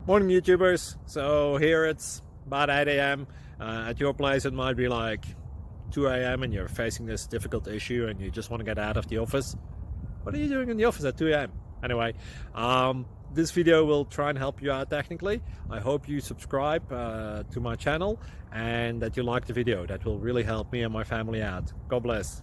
Morning YouTubers. So here it's about 8 a.m. At your place it might be like 2 a.m. and you're facing this difficult issue and you just want to get out of the office. What are you doing in the office at 2 a.m.? Anyway, this video will try and help you out technically. I hope you subscribe to my channel and that you like the video. That will really help me and my family out. God bless.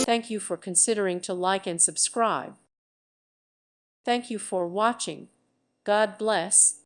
Thank you for considering to like and subscribe. Thank you for watching. God bless.